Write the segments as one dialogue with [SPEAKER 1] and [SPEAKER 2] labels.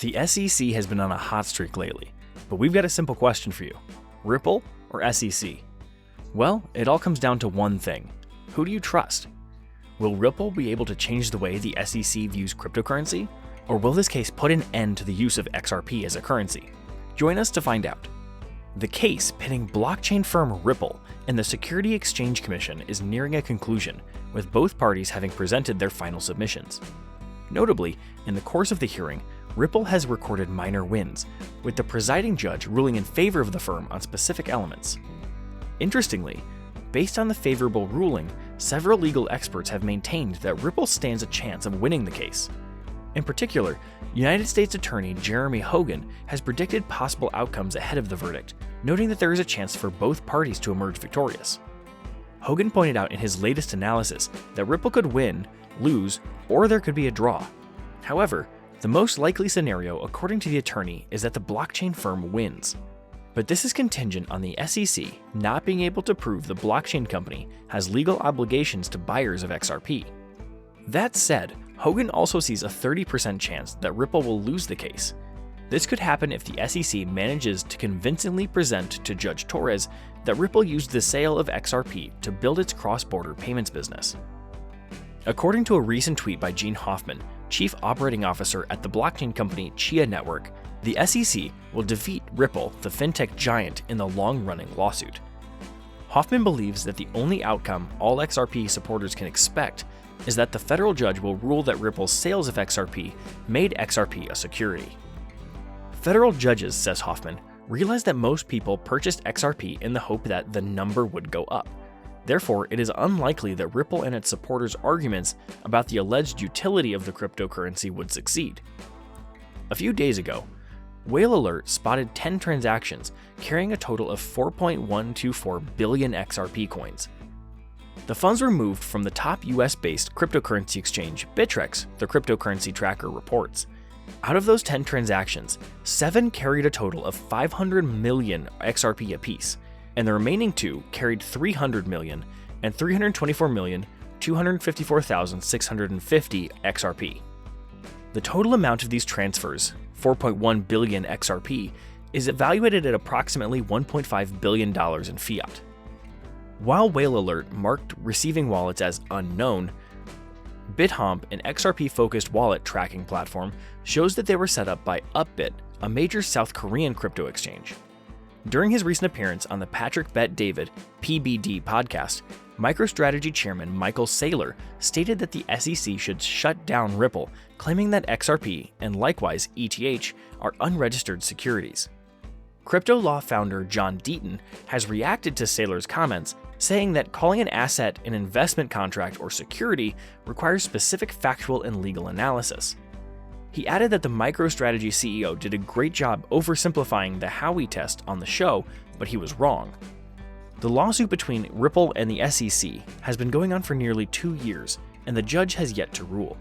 [SPEAKER 1] The SEC has been on a hot streak lately, but we've got a simple question for you. Ripple or SEC? Well, it all comes down to one thing. Who do you trust? Will Ripple be able to change the way the SEC views cryptocurrency? Or will this case put an end to the use of XRP as a currency? Join us to find out. The case pitting blockchain firm Ripple and the Security Exchange Commission is nearing a conclusion, with both parties having presented their final submissions. Notably, in the course of the hearing, Ripple has recorded minor wins, with the presiding judge ruling in favor of the firm on specific elements. Interestingly, based on the favorable ruling, several legal experts have maintained that Ripple stands a chance of winning the case. In particular, United States Attorney Jeremy Hogan has predicted possible outcomes ahead of the verdict, noting that there is a chance for both parties to emerge victorious. Hogan pointed out in his latest analysis that Ripple could win, lose, or there could be a draw. However, the most likely scenario, according to the attorney, is that the blockchain firm wins. But this is contingent on the SEC not being able to prove the blockchain company has legal obligations to buyers of XRP. That said, Hogan also sees a 30% chance that Ripple will lose the case. This could happen if the SEC manages to convincingly present to Judge Torres that Ripple used the sale of XRP to build its cross-border payments business. According to a recent tweet by Gene Hoffman, Chief Operating Officer at the blockchain company Chia Network, the SEC will defeat Ripple, the fintech giant, in the long-running lawsuit. Hoffman believes that the only outcome all XRP supporters can expect is that the federal judge will rule that Ripple's sales of XRP made XRP a security. Federal judges, says Hoffman, realize that most people purchased XRP in the hope that the number would go up. Therefore, it is unlikely that Ripple and its supporters' arguments about the alleged utility of the cryptocurrency would succeed. A few days ago, Whale Alert spotted 10 transactions carrying a total of 4.124 billion XRP coins. The funds were moved from the top US-based cryptocurrency exchange Bittrex, the cryptocurrency tracker reports. Out of those 10 transactions, 7 carried a total of 500 million XRP apiece, and the remaining 2 carried 300 million and 324,254,650 XRP. The total amount of these transfers, 4.1 billion XRP, is evaluated at approximately $1.5 billion in fiat. While Whale Alert marked receiving wallets as unknown, BitHomp, an XRP-focused wallet tracking platform, shows that they were set up by Upbit, a major South Korean crypto exchange. During his recent appearance on the Patrick Bet David (PBD) podcast, MicroStrategy chairman Michael Saylor stated that the SEC should shut down Ripple, claiming that XRP and likewise ETH are unregistered securities. Crypto law founder John Deaton has reacted to Saylor's comments, saying that calling an asset an investment contract or security requires specific factual and legal analysis. He added that the MicroStrategy CEO did a great job oversimplifying the Howey test on the show, but he was wrong. The lawsuit between Ripple and the SEC has been going on for nearly 2 years, and the judge has yet to rule.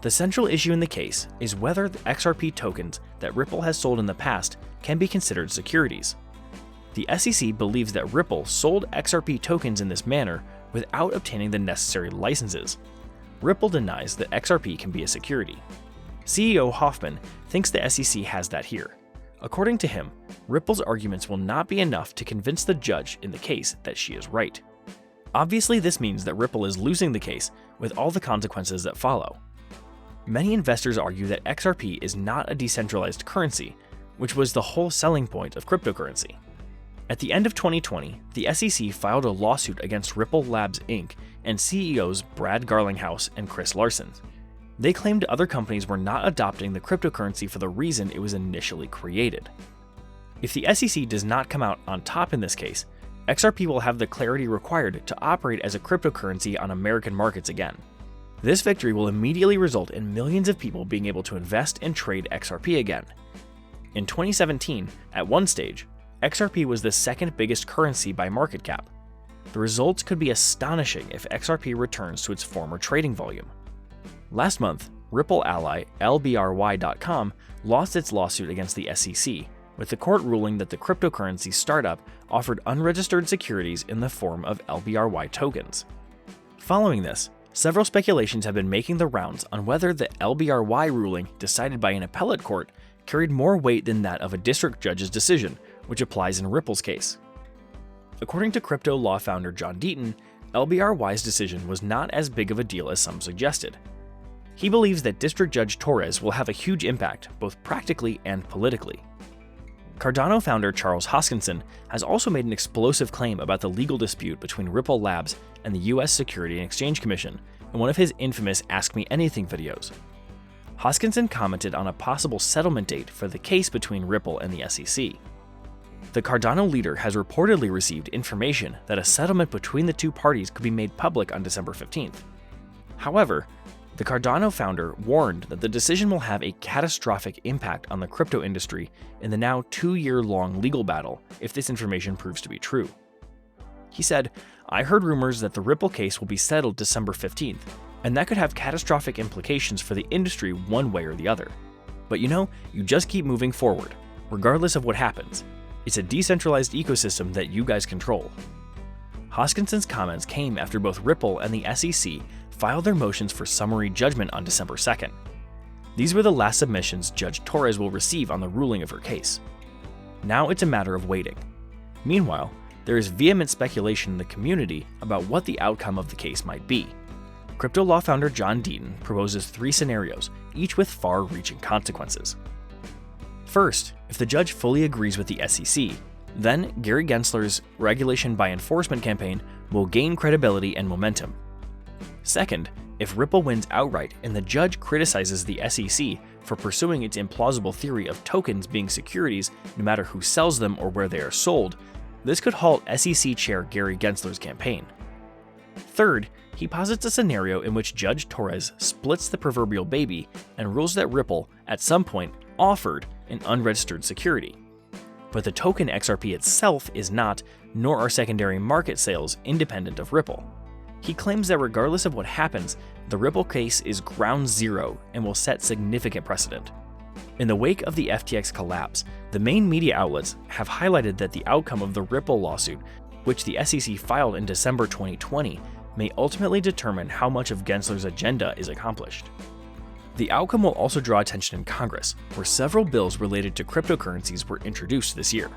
[SPEAKER 1] The central issue in the case is whether the XRP tokens that Ripple has sold in the past can be considered securities. The SEC believes that Ripple sold XRP tokens in this manner without obtaining the necessary licenses. Ripple denies that XRP can be a security. CEO Hoffman thinks the SEC has that here. According to him, Ripple's arguments will not be enough to convince the judge in the case that she is right. Obviously, this means that Ripple is losing the case with all the consequences that follow. Many investors argue that XRP is not a decentralized currency, which was the whole selling point of cryptocurrency. At the end of 2020, the SEC filed a lawsuit against Ripple Labs Inc. and CEOs Brad Garlinghouse and Chris Larsen. They claimed other companies were not adopting the cryptocurrency for the reason it was initially created. If the SEC does not come out on top in this case, XRP will have the clarity required to operate as a cryptocurrency on American markets again. This victory will immediately result in millions of people being able to invest and trade XRP again. In 2017, at one stage, XRP was the second biggest currency by market cap. The results could be astonishing if XRP returns to its former trading volume. Last month, Ripple ally LBRY.com lost its lawsuit against the SEC, with the court ruling that the cryptocurrency startup offered unregistered securities in the form of LBRY tokens. Following this, several speculations have been making the rounds on whether the LBRY ruling decided by an appellate court carried more weight than that of a district judge's decision, which applies in Ripple's case. According to crypto law founder John Deaton, LBRY's decision was not as big of a deal as some suggested. He believes that District Judge Torres will have a huge impact, both practically and politically. Cardano founder Charles Hoskinson has also made an explosive claim about the legal dispute between Ripple Labs and the US Securities and Exchange Commission in one of his infamous Ask Me Anything videos. Hoskinson commented on a possible settlement date for the case between Ripple and the SEC. The Cardano leader has reportedly received information that a settlement between the two parties could be made public on December 15th. However, the Cardano founder warned that the decision will have a catastrophic impact on the crypto industry in the now 2-year-long legal battle if this information proves to be true. He said, "I heard rumors that the Ripple case will be settled December 15th, and that could have catastrophic implications for the industry one way or the other. But you just keep moving forward, regardless of what happens. It's a decentralized ecosystem that you guys control." Hoskinson's comments came after both Ripple and the SEC filed their motions for summary judgment on December 2nd. These were the last submissions Judge Torres will receive on the ruling of her case. Now it's a matter of waiting. Meanwhile, there is vehement speculation in the community about what the outcome of the case might be. Crypto law founder John Deaton proposes 3 scenarios, each with far-reaching consequences. First, if the judge fully agrees with the SEC, then Gary Gensler's regulation by enforcement campaign will gain credibility and momentum. Second, if Ripple wins outright and the judge criticizes the SEC for pursuing its implausible theory of tokens being securities no matter who sells them or where they are sold, this could halt SEC Chair Gary Gensler's campaign. Third, he posits a scenario in which Judge Torres splits the proverbial baby and rules that Ripple, at some point, offered an unregistered security. But the token XRP itself is not, nor are secondary market sales independent of Ripple. He claims that regardless of what happens, the Ripple case is ground zero and will set significant precedent. In the wake of the FTX collapse, the main media outlets have highlighted that the outcome of the Ripple lawsuit, which the SEC filed in December 2020, may ultimately determine how much of Gensler's agenda is accomplished. The outcome will also draw attention in Congress, where several bills related to cryptocurrencies were introduced this year.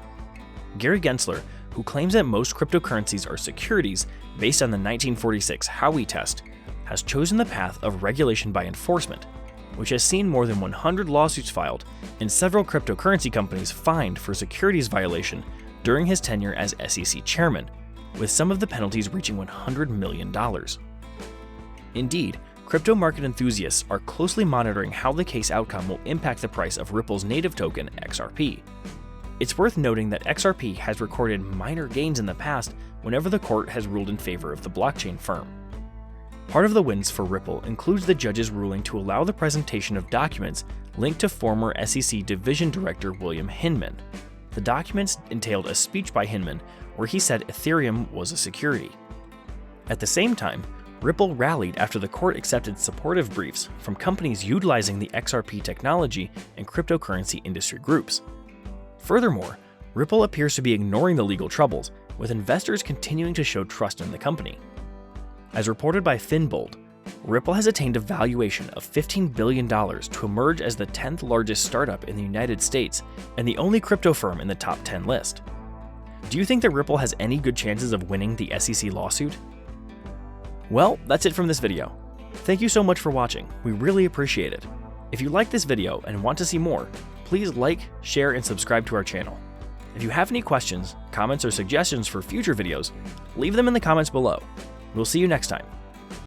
[SPEAKER 1] Gary Gensler, who claims that most cryptocurrencies are securities based on the 1946 Howey test, has chosen the path of regulation by enforcement, which has seen more than 100 lawsuits filed and several cryptocurrency companies fined for securities violation during his tenure as SEC chairman, with some of the penalties reaching $100 million. Indeed, crypto market enthusiasts are closely monitoring how the case outcome will impact the price of Ripple's native token, XRP. It's worth noting that XRP has recorded minor gains in the past whenever the court has ruled in favor of the blockchain firm. Part of the wins for Ripple includes the judge's ruling to allow the presentation of documents linked to former SEC Division Director William Hinman. The documents entailed a speech by Hinman where he said Ethereum was a security. At the same time, Ripple rallied after the court accepted supportive briefs from companies utilizing the XRP technology and cryptocurrency industry groups. Furthermore, Ripple appears to be ignoring the legal troubles, with investors continuing to show trust in the company. As reported by Finbold, Ripple has attained a valuation of $15 billion to emerge as the 10th largest startup in the United States and the only crypto firm in the top 10 list. Do you think that Ripple has any good chances of winning the SEC lawsuit? Well, that's it from this video. Thank you so much for watching, we really appreciate it. If you like this video and want to see more, please like, share, and subscribe to our channel. If you have any questions, comments, or suggestions for future videos, leave them in the comments below. We'll see you next time.